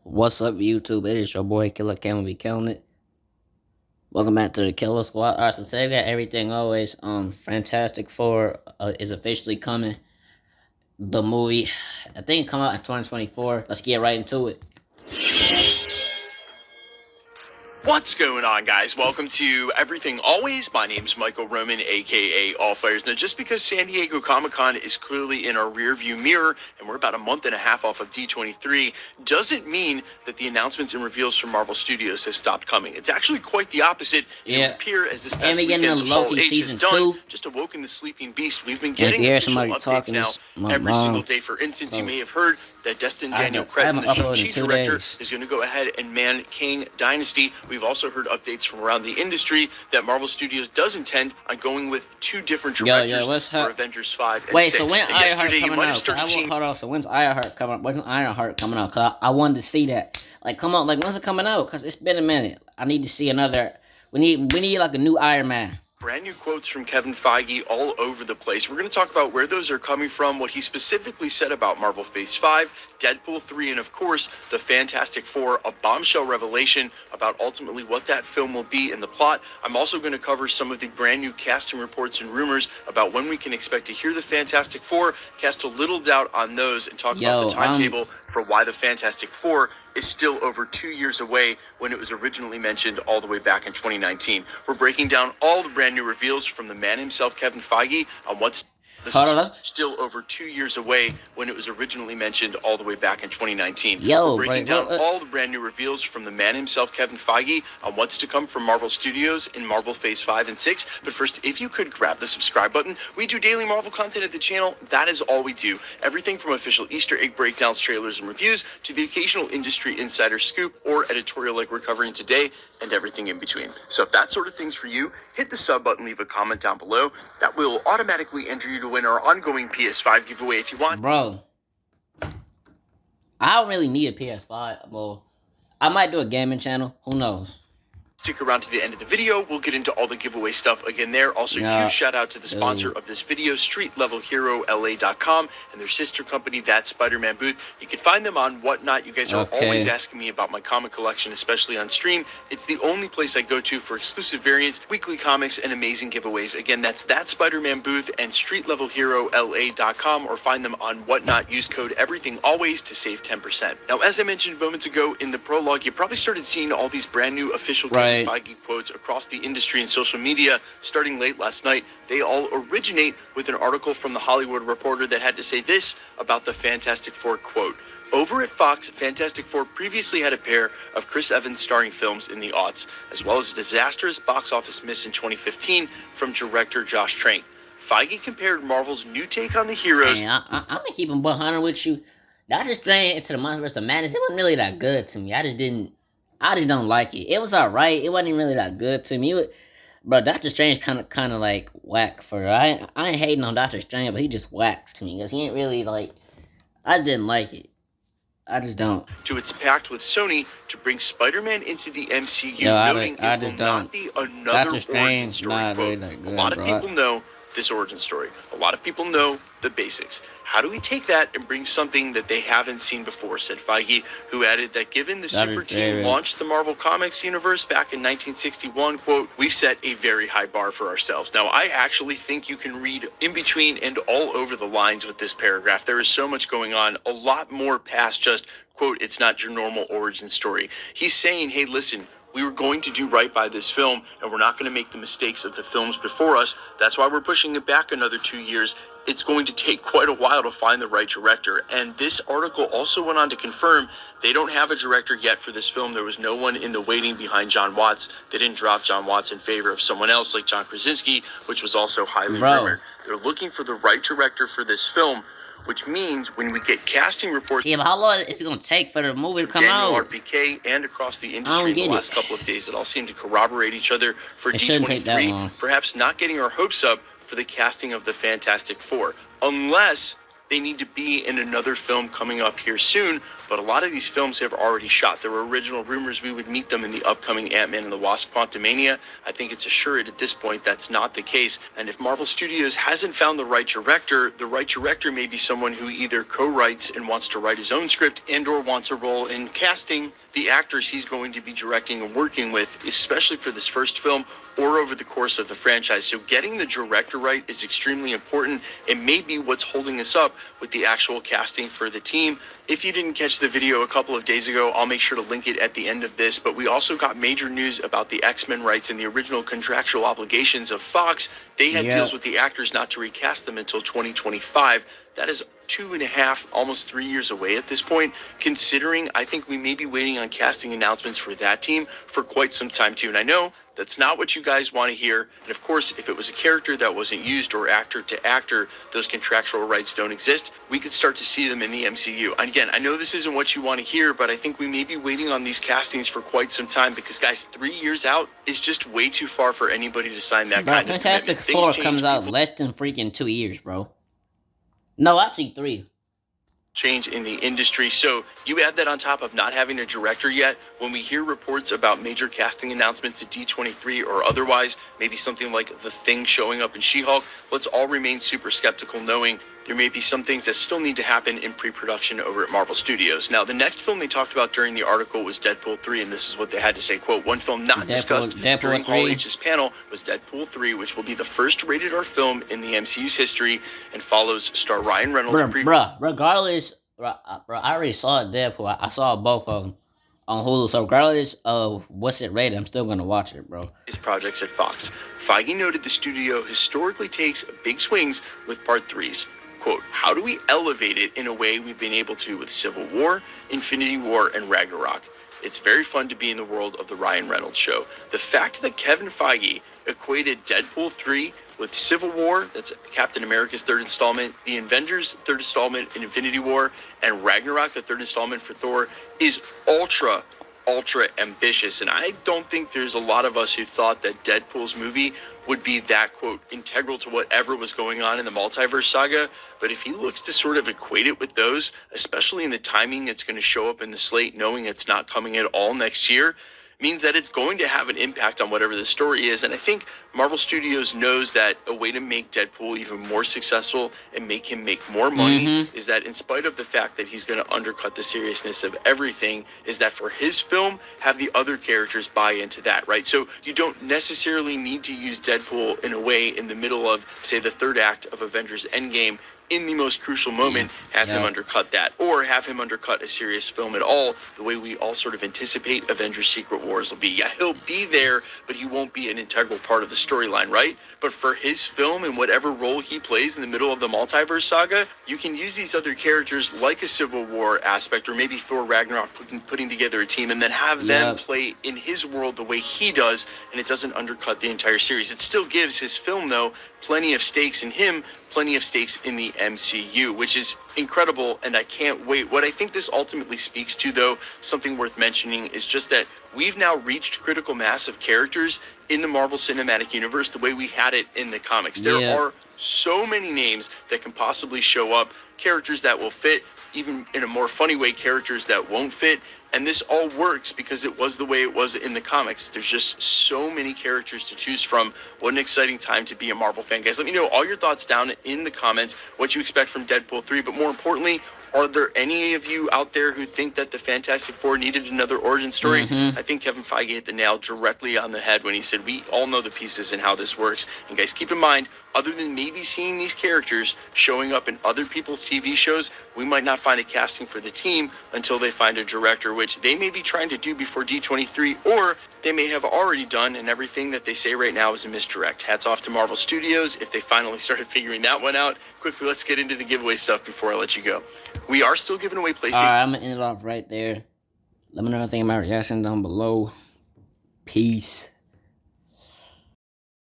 What's up, YouTube? It is your boy Killer Cam be killing it. Welcome back to the Killer Squad. Alright, so today we got everything always. Fantastic Four is officially coming. The movie, I think, come out in 2024. Let's get right into it. What's going on, guys? Welcome to Everything Always. My name's Michael Roman, aka All Fires. Now, just because San Diego Comic-Con is clearly in our rearview mirror and we're about a month and a half off of D23, doesn't mean that the announcements and reveals from Marvel Studios have stopped coming. It's actually quite the opposite. It would appear as this past weekend's Hall H is done, just awoken the sleeping beast. We've been getting official updates now every single day. For instance, you may have heard that Destin Daniel Cretton, the Shang-Chi director, is going to go ahead and man Kang Dynasty. We've also heard updates from around the industry that Marvel Studios does intend on going with two different directors for Avengers 5 and 6. So when Ironheart coming out? Hold on. So when's Ironheart coming out? When's Ironheart coming out? Cause I wanted to see that. Like, come on. Like, when's it coming out? Cause it's been a minute. I need to see another. We need like a new Iron Man. Brand new quotes from Kevin Feige all over the place. We're going to talk about where those are coming from, what he specifically said about Marvel Phase 5, Deadpool 3, and of course, the Fantastic Four, a bombshell revelation about ultimately what that film will be in the plot. I'm also going to cover some of the brand new casting reports and rumors about when we can expect to hear the Fantastic Four, cast a little doubt on those, and talk about the timetable for why the Fantastic Four is still over 2 years away when it was originally mentioned all the way back in 2019. We're breaking down all the brand new reveals from the man himself, Kevin Feige, on what's still over 2 years away when it was originally mentioned all the way back in 2019. We're breaking down all the brand new reveals from the man himself, Kevin Feige, on what's to come from Marvel Studios in Marvel Phase 5 and 6. But first, if you could grab the subscribe button. We do daily Marvel content at the channel. That is all we do. Everything from official Easter egg breakdowns, trailers, and reviews to the occasional industry insider scoop or editorial like we're covering today, and everything in between. So if that sort of thing's for you, hit the sub button, leave a comment down below. That will automatically enter you to win our ongoing PS5 giveaway if you want. Bro, I don't really need a PS5. Well, I might do a gaming channel. Who knows? Stick around to the end of the video. We'll get into all the giveaway stuff again there. Also, huge shout out to the sponsor of this video, StreetLevelHeroLA.com, and their sister company, That Spider-Man Booth. You can find them on Whatnot. You guys are always asking me about my comic collection, especially on stream. It's the only place I go to for exclusive variants, weekly comics, and amazing giveaways. Again, that's That Spider-Man Booth and StreetLevelHeroLA.com, or find them on Whatnot. Use code EverythingAlways to save 10%. Now, as I mentioned moments ago in the prologue, you probably started seeing all these brand new official Feige quotes across the industry and social media starting late last night. They all originate with an article from The Hollywood Reporter that had to say this about the Fantastic Four, quote, "Over at Fox, Fantastic Four previously had a pair of Chris Evans starring films in the aughts, as well as a disastrous box office miss in 2015 from director Josh Trank. Feige compared Marvel's new take on the heroes..." Man, I'm gonna keep them 100 with you. Doctor Strange Into the Multiverse of Madness, it wasn't really that good to me. I just don't like it. It was alright. It wasn't really that good to me. But Doctor Strange kind of like whack for. I ain't hating on Doctor Strange, but he just whacked to me because he ain't really like. I just didn't like it. I just don't. To its pact with Sony to bring Spider-Man into the MCU, noting it will not be another origin story. Quote, a lot of people know this origin story. A lot of people know the basics. How do we take that and bring something that they haven't seen before, said Feige, who added that given the super team launched the Marvel Comics universe back in 1961, quote, "We've set a very high bar for ourselves." Now, I actually think you can read in between and all over the lines with this paragraph. There is so much going on, a lot more past just, quote, "It's not your normal origin story." He's saying, hey, listen, we were going to do right by this film, and we're not going to make the mistakes of the films before us. That's why we're pushing it back another 2 years. It's going to take quite a while to find the right director. And this article also went on to confirm they don't have a director yet for this film. There was no one in the waiting behind John Watts. They didn't drop John Watts in favor of someone else like John Krasinski, which was also highly rumored. They're looking for the right director for this film, which means when we get casting reports... Yeah, but how long is it going to take for the movie to come out? RPK and across the industry in the last couple of days that all seem to corroborate each other for D23, perhaps not getting our hopes up for the casting of the Fantastic Four, unless they need to be in another film coming up here soon, but a lot of these films have already shot. There were original rumors we would meet them in the upcoming Ant-Man and the Wasp: Quantumania. I think it's assured at this point that's not the case. And if Marvel Studios hasn't found the right director may be someone who either co-writes and wants to write his own script and or wants a role in casting the actors he's going to be directing and working with, especially for this first film or over the course of the franchise. So getting the director right is extremely important and may be what's holding us up with the actual casting for the team. If you didn't catch the video a couple of days ago, I'll make sure to link it at the end of this, but we also got major news about the X-Men rights and the original contractual obligations of Fox. They had deals with the actors not to recast them until 2025. That is 2.5, almost 3 years away at this point, considering I think we may be waiting on casting announcements for that team for quite some time too. And I know that's not what you guys want to hear. And of course, if it was a character that wasn't used or actor to actor, those contractual rights don't exist, we could start to see them in the MCU. And again, I know this isn't what you want to hear, but I think we may be waiting on these castings for quite some time because, guys, 3 years out is just way too far for anybody to sign that kind of commitment. Fantastic Four comes out less than freaking 2 years, bro. No, actually 3. Change in the industry. So you add that on top of not having a director yet. When we hear reports about major casting announcements at D23 or otherwise, maybe something like The Thing showing up in She-Hulk, let's all remain super skeptical, knowing there may be some things that still need to happen in pre-production over at Marvel Studios. Now, the next film they talked about during the article was Deadpool 3, and this is what they had to say, quote, "One film not discussed during All H's panel was Deadpool 3, which will be the first rated R film in the MCU's history and follows star Ryan Reynolds." Regardless, I already saw Deadpool. I saw both of them on Hulu, so regardless of what's it rated, I'm still gonna watch it, bro. His projects at Fox. Feige noted the studio historically takes big swings with part 3s. Quote, "How do we elevate it in a way we've been able to with Civil War, Infinity War, and Ragnarok? It's very fun to be in the world of the Ryan Reynolds show. The fact that Kevin Feige equated Deadpool 3 with Civil War, that's Captain America's third installment, the Avengers' third installment in Infinity War, and Ragnarok, the third installment for Thor, is ultra ambitious. And I don't think there's a lot of us who thought that Deadpool's movie would be that, quote, integral to whatever was going on in the multiverse saga. But if he looks to sort of equate it with those, especially in the timing it's going to show up in the slate, knowing it's not coming at all next year, means that it's going to have an impact on whatever the story is. And I think Marvel Studios knows that a way to make Deadpool even more successful and make him make more money is that, in spite of the fact that he's going to undercut the seriousness of everything, is that for his film, have the other characters buy into that, right? So you don't necessarily need to use Deadpool in a way in the middle of, say, the third act of Avengers Endgame, in the most crucial moment, have him undercut that, or have him undercut a serious film at all, the way we all sort of anticipate Avengers Secret Wars will be. Yeah, he'll be there, but he won't be an integral part of the storyline, right? But for his film and whatever role he plays in the middle of the multiverse saga, you can use these other characters like a Civil War aspect, or maybe Thor Ragnarok putting together a team, and then have them play in his world the way he does, and it doesn't undercut the entire series. It still gives his film, though, plenty of stakes in him, plenty of stakes in the MCU, which is incredible, and I can't wait. What I think this ultimately speaks to, though, something worth mentioning, is just that we've now reached critical mass of characters in the Marvel Cinematic Universe the way we had it in the comics. There are so many names that can possibly show up, characters that will fit, even in a more funny way, characters that won't fit. And this all works because it was the way it was in the comics. There's just so many characters to choose from. What an exciting time to be a Marvel fan, guys. Let me know all your thoughts down in the comments, what you expect from Deadpool 3. But more importantly, are there any of you out there who think that the Fantastic Four needed another origin story? I think Kevin Feige hit the nail directly on the head when he said we all know the pieces and how this works. And guys, keep in mind, other than maybe seeing these characters showing up in other people's TV shows, we might not find a casting for the team until they find a director, which they may be trying to do before D23, or they may have already done, and everything that they say right now is a misdirect. Hats off to Marvel Studios if they finally started figuring that one out. Quickly, let's get into the giveaway stuff before I let you go. We are still giving away PlayStation. Alright, I'm going to end it off right there. Let me know anything about reaction down below. Peace.